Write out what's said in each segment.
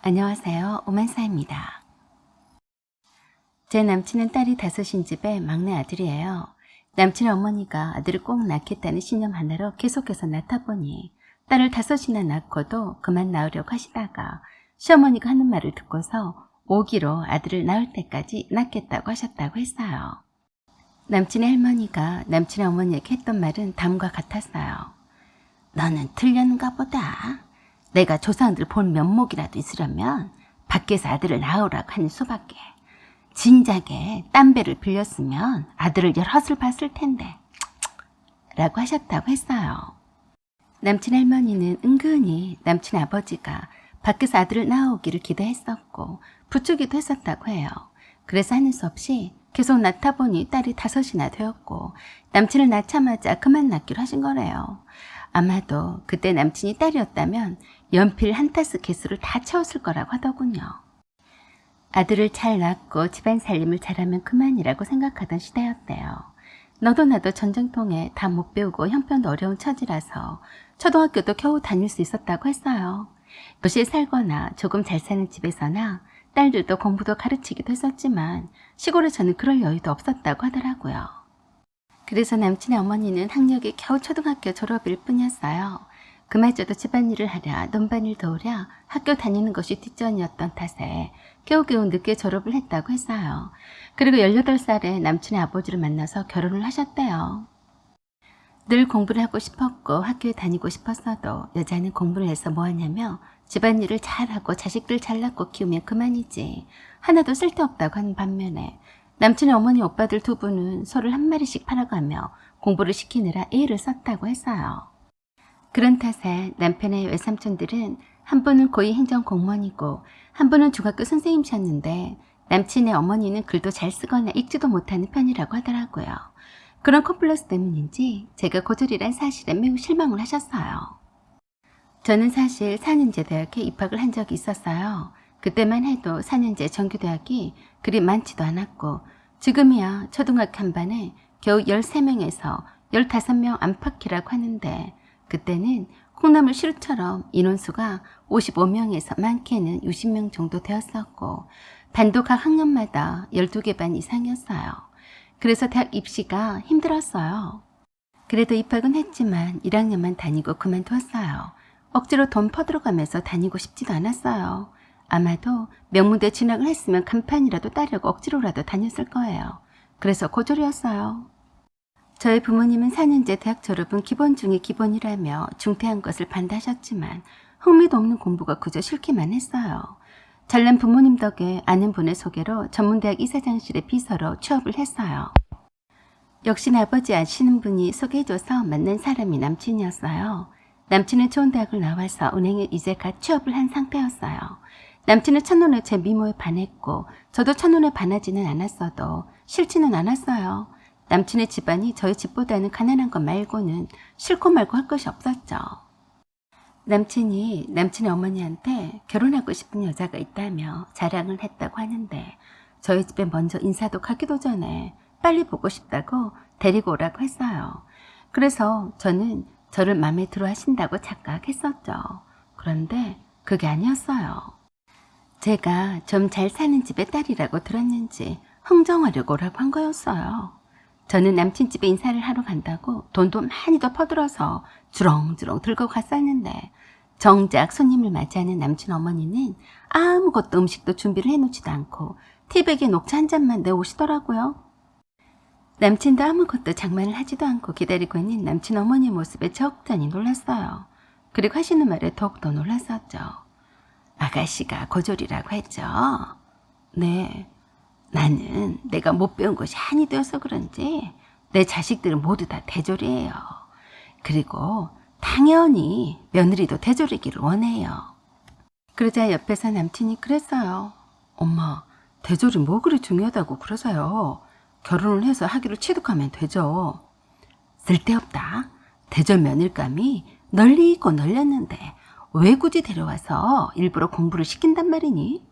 안녕하세요. 오만사입니다. 제 남친은 딸이 5인 집에 막내 아들이에요. 남친의 어머니가 아들을 꼭 낳겠다는 신념 하나로 계속해서 낳다 보니 딸을 5이나 낳고도 그만 낳으려고 하시다가 시어머니가 하는 말을 듣고서 5기로 아들을 낳을 때까지 낳겠다고 하셨다고 했어요. 남친의 할머니가 남친의 어머니에게 했던 말은 다음과 같았어요. 너는 틀렸는가 보다. 내가 조상들 본 면목이라도 있으려면 밖에서 아들을 낳으라고 하는 수밖에. 진작에 딴 배를 빌렸으면 아들을 여럿을 봤을 텐데 라고 하셨다고 했어요. 남친 할머니는 은근히 남친 아버지가 밖에서 아들을 낳아오기를 기대했었고 부추기도 했었다고 해요. 그래서 하는 수 없이 계속 낳다 보니 딸이 5이나 되었고 남친을 낳자마자 그만 낳기로 하신 거래요. 아마도 그때 남친이 딸이었다면 연필 한 타스 개수를 다 채웠을 거라고 하더군요. 아들을 잘 낳고 집안 살림을 잘하면 그만이라고 생각하던 시대였대요. 너도 나도 전쟁통에 다 못 배우고 형편도 어려운 처지라서 초등학교도 겨우 다닐 수 있었다고 했어요. 도시에 살거나 조금 잘 사는 집에서나 딸들도 공부도 가르치기도 했었지만 시골에서는 그럴 여유도 없었다고 하더라고요. 그래서 남친의 어머니는 학력이 겨우 초등학교 졸업일 뿐이었어요. 그마저도 집안일을 하랴 논밭일 도우랴 학교 다니는 것이 뒷전이었던 탓에 겨우겨우 늦게 졸업을 했다고 했어요. 그리고 18살에 남친의 아버지를 만나서 결혼을 하셨대요. 늘 공부를 하고 싶었고 학교에 다니고 싶었어도 여자는 공부를 해서 뭐하냐며 집안일을 잘하고 자식들 잘 낳고 키우면 그만이지 하나도 쓸데없다고 하는 반면에 남친의 어머니 오빠들 2분은 소를 한 마리씩 팔아가며 공부를 시키느라 애를 썼다고 했어요. 그런 탓에 남편의 외삼촌들은 한 분은 고위 행정공무원이고 한 분은 중학교 선생님이셨는데 남친의 어머니는 글도 잘 쓰거나 읽지도 못하는 편이라고 하더라고요. 그런 콤플렉스 때문인지 제가 고졸이란 사실에 매우 실망을 하셨어요. 저는 사실 4년제 대학에 입학을 한 적이 있었어요. 그때만 해도 4년제 정규대학이 그리 많지도 않았고 지금이야 초등학교 한 반에 겨우 13명에서 15명 안팎이라고 하는데 그때는 콩나물 시루처럼 인원수가 55명에서 많게는 60명 정도 되었었고 반도 각 학년마다 12개 반 이상이었어요. 그래서 대학 입시가 힘들었어요. 그래도 입학은 했지만 1학년만 다니고 그만두었어요. 억지로 돈 퍼들어가면서 다니고 싶지도 않았어요. 아마도 명문대 진학을 했으면 간판이라도 따려고 억지로라도 다녔을 거예요. 그래서 고졸이었어요. 저희 부모님은 4년제 대학 졸업은 기본 중에 기본이라며 중퇴한 것을 반대하셨지만 흥미도 없는 공부가 그저 싫기만 했어요. 잘난 부모님 덕에 아는 분의 소개로 전문대학 이사장실의 비서로 취업을 했어요. 역시나 아버지 아시는 분이 소개해줘서 만난 사람이 남친이었어요. 남친은 좋은 대학을 나와서 은행에 이제 갓 취업을 한 상태였어요. 남친은 첫눈에 제 미모에 반했고 저도 첫눈에 반하지는 않았어도 싫지는 않았어요. 남친의 집안이 저희 집보다는 가난한 것 말고는 싫고 말고 할 것이 없었죠. 남친이 남친의 어머니한테 결혼하고 싶은 여자가 있다며 자랑을 했다고 하는데 저희 집에 먼저 인사도 가기도 전에 빨리 보고 싶다고 데리고 오라고 했어요. 그래서 저는 저를 마음에 들어 하신다고 착각했었죠. 그런데 그게 아니었어요. 제가 좀 잘 사는 집의 딸이라고 들었는지 흥정하려고 오라고 한 거였어요. 저는 남친 집에 인사를 하러 간다고 돈도 많이 더 퍼들어서 주렁주렁 들고 갔었는데 정작 손님을 맞이하는 남친 어머니는 아무것도 음식도 준비를 해놓지도 않고 티백에 녹차 한 잔만 내오시더라고요. 남친도 아무것도 장만을 하지도 않고 기다리고 있는 남친 어머니의 모습에 적잖이 놀랐어요. 그리고 하시는 말에 더욱더 놀랐었죠. 아가씨가 고졸이라고 했죠. 네. 나는 내가 못 배운 것이 한이 되어서 그런지 내 자식들은 모두 다 대졸이에요. 그리고 당연히 며느리도 대졸이기를 원해요. 그러자 옆에서 남친이 그랬어요. 엄마, 대졸이 뭐 그리 중요하다고 그러세요. 결혼을 해서 학위를 취득하면 되죠. 쓸데없다. 대졸 며느리감이 널리고 널렸는데 왜 굳이 데려와서 일부러 공부를 시킨단 말이니?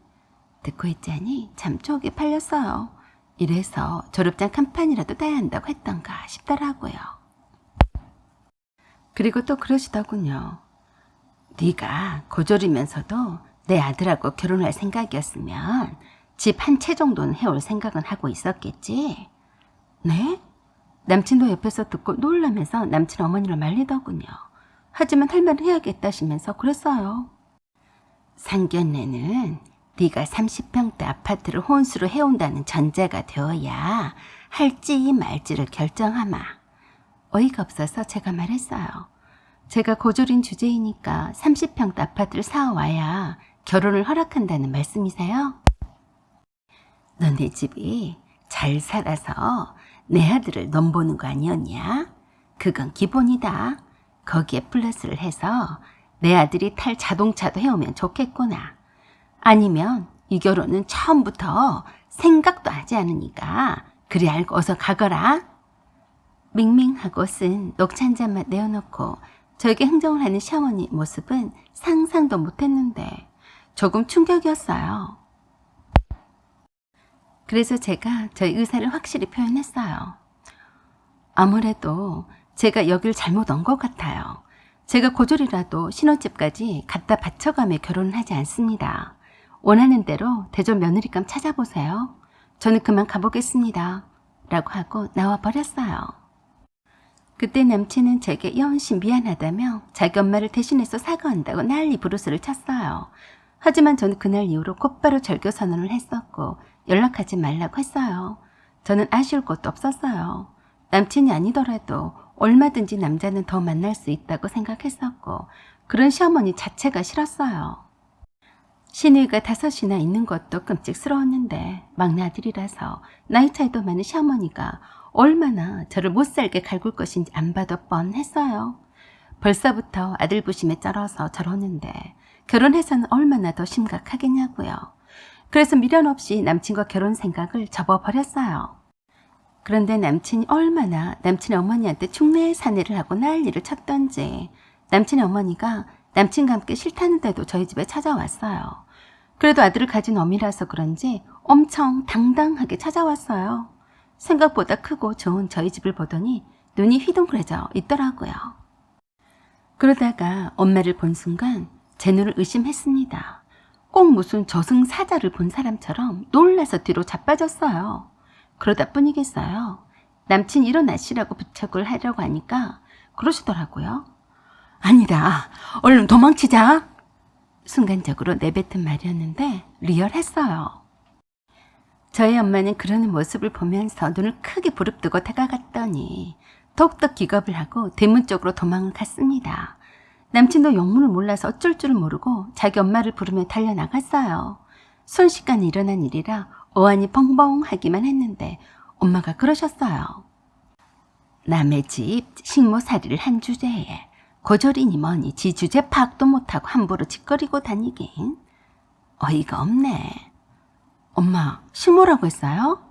듣고 있자니 참 쪽이 팔렸어요. 이래서 졸업장 간판이라도 따야 한다고 했던가 싶더라고요. 그리고 또 그러시더군요. 네가 고졸이면서도 내 아들하고 결혼할 생각이었으면 집 한 채 정도는 해올 생각은 하고 있었겠지. 네? 남친도 옆에서 듣고 놀라면서 남친 어머니를 말리더군요. 하지만 할 말을 해야겠다시면서 그랬어요. 상견례는 네가 30평대 아파트를 혼수로 해온다는 전제가 되어야 할지 말지를 결정하마. 어이가 없어서 제가 말했어요. 제가 고졸인 주제이니까 30평대 아파트를 사와야 결혼을 허락한다는 말씀이세요? 너네 집이 잘 살아서 내 아들을 넘보는 거 아니었냐? 그건 기본이다. 거기에 플러스를 해서 내 아들이 탈 자동차도 해오면 좋겠구나. 아니면 이 결혼은 처음부터 생각도 하지 않으니까 그리 알고 어서 가거라. 밍밍하고 쓴 녹차 한 잔만 내어놓고 저에게 흥정을 하는 시어머니 모습은 상상도 못했는데 조금 충격이었어요. 그래서 제가 저의 의사를 확실히 표현했어요. 아무래도 제가 여길 잘못 온 것 같아요. 제가 고졸이라도 신혼집까지 갖다 바쳐가며 결혼을 하지 않습니다. 원하는 대로 대졸 며느리감 찾아보세요. 저는 그만 가보겠습니다. 라고 하고 나와 버렸어요. 그때 남친은 제게 여운씨 미안하다며 자기 엄마를 대신해서 사과한다고 난리 부르스를 쳤어요. 하지만 저는 그날 이후로 곧바로 절교 선언을 했었고 연락하지 말라고 했어요. 저는 아쉬울 것도 없었어요. 남친이 아니더라도 얼마든지 남자는 더 만날 수 있다고 생각했었고 그런 시어머니 자체가 싫었어요. 시누이가 5이나 있는 것도 끔찍스러웠는데 막내 아들이라서 나이 차이도 많은 시어머니가 얼마나 저를 못살게 갈굴 것인지 안 봐도 뻔했어요. 벌써부터 아들 부심에 쩔어서 저러는데 결혼해서는 얼마나 더 심각하겠냐고요. 그래서 미련 없이 남친과 결혼 생각을 접어버렸어요. 그런데 남친이 얼마나 남친의 어머니한테 축내 사내를 하고 난리를 쳤던지 남친의 어머니가 남친과 함께 싫다는데도 저희 집에 찾아왔어요. 그래도 아들을 가진 어미라서 그런지 엄청 당당하게 찾아왔어요. 생각보다 크고 좋은 저희 집을 보더니 눈이 휘둥그레져 있더라고요. 그러다가 엄마를 본 순간 제 눈을 의심했습니다. 꼭 무슨 저승사자를 본 사람처럼 놀라서 뒤로 자빠졌어요. 그러다 뿐이겠어요. 남친 일어나시라고 부탁을 하려고 하니까 그러시더라고요. 아니다. 얼른 도망치자. 순간적으로 내뱉은 말이었는데 리얼했어요. 저희 엄마는 그러는 모습을 보면서 눈을 크게 부릅뜨고 다가갔더니 더욱더 기겁을 하고 대문 쪽으로 도망을 갔습니다. 남친도 영문을 몰라서 어쩔 줄을 모르고 자기 엄마를 부르며 달려나갔어요. 순식간에 일어난 일이라 어안이 벙벙하기만 했는데 엄마가 그러셨어요. 남의 집 식모살이를 한 주제에 고졸이니 뭐니 지 주제 파악도 못하고 함부로 짓거리고 다니긴 어이가 없네. 엄마, 식모라고 했어요?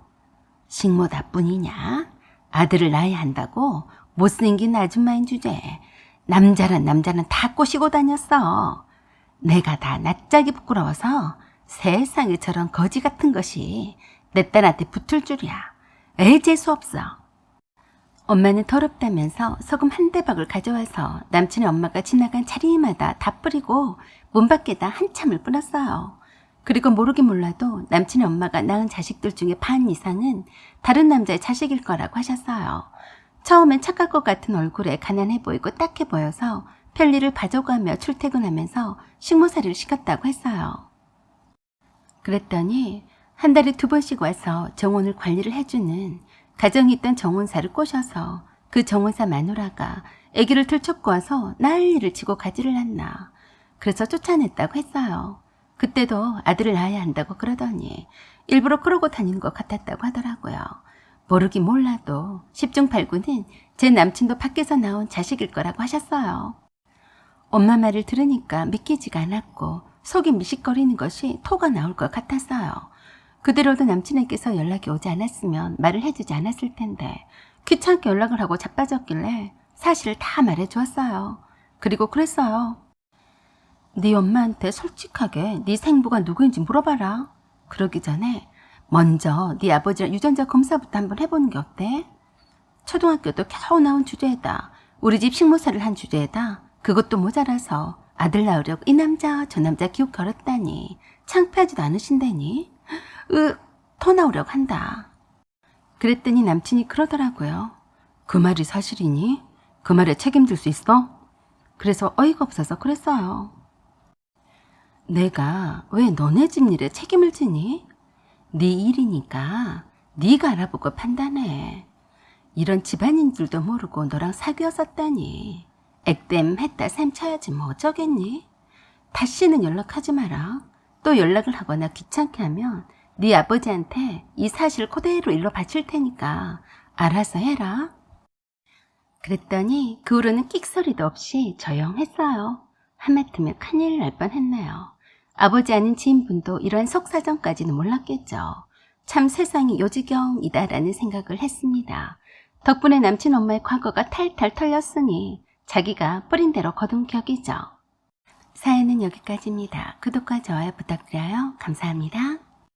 식모다뿐이냐? 아들을 낳아야 한다고 못생긴 아줌마인 주제에 남자란 남자는 다 꼬시고 다녔어. 내가 다 낯짝이 부끄러워서 세상에 저런 거지 같은 것이 내 딸한테 붙을 줄이야. 에이, 재수없어. 엄마는 더럽다면서 소금 한 대박을 가져와서 남친의 엄마가 지나간 자리마다 다 뿌리고 문 밖에다 한참을 뿌렸어요. 그리고 모르긴 몰라도 남친의 엄마가 낳은 자식들 중에 반 이상은 다른 남자의 자식일 거라고 하셨어요. 처음엔 착할 것 같은 얼굴에 가난해 보이고 딱해 보여서 편리를 봐줘가며 출퇴근하면서 식모살이를 시켰다고 했어요. 그랬더니 한 달에 2번씩 와서 정원을 관리를 해주는 가정이 있던 정원사를 꼬셔서 그 정원사 마누라가 아기를 들쳐고 와서 난리를 치고 가지를 않나. 그래서 쫓아냈다고 했어요. 그때도 아들을 낳아야 한다고 그러더니 일부러 그러고 다니는 것 같았다고 하더라고요. 모르긴 몰라도 10중 8구는 제 남친도 밖에서 나온 자식일 거라고 하셨어요. 엄마 말을 들으니까 믿기지가 않았고 속이 미식거리는 것이 토가 나올 것 같았어요. 그대로도 남친에게서 연락이 오지 않았으면 말을 해주지 않았을 텐데 귀찮게 연락을 하고 자빠졌길래 사실을 다 말해주었어요. 그리고 그랬어요. 네 엄마한테 솔직하게 네 생부가 누구인지 물어봐라. 그러기 전에 먼저 네 아버지랑 유전자 검사부터 한번 해보는 게 어때? 초등학교도 겨우 나온 주제에다 우리 집 식모살이를 한 주제에다 그것도 모자라서 아들 낳으려고 이 남자 저 남자 기웃 걸었다니 창피하지도 않으신다니 더 낳으려고 한다. 그랬더니 남친이 그러더라고요. 그 말이 사실이니? 그 말에 책임질 수 있어? 그래서 어이가 없어서 그랬어요. 내가 왜 너네 집 일에 책임을 지니? 네 일이니까 네가 알아보고 판단해. 이런 집안인 줄도 모르고 너랑 사귀었었다니. 액땜 했다 셈 쳐야지 뭐 어쩌겠니? 다시는 연락하지 마라. 또 연락을 하거나 귀찮게 하면 네 아버지한테 이 사실 그대로 일러 바칠 테니까 알아서 해라. 그랬더니 그 후로는 끽소리도 없이 조용했어요. 하마터면 큰일 날 뻔했네요. 아버지 아닌 지인분도 이러한 속사정까지는 몰랐겠죠. 참 세상이 요지경이다라는 생각을 했습니다. 덕분에 남친 엄마의 과거가 탈탈 털렸으니 자기가 뿌린 대로 거둔 격이죠. 사연은 여기까지입니다. 구독과 좋아요 부탁드려요. 감사합니다.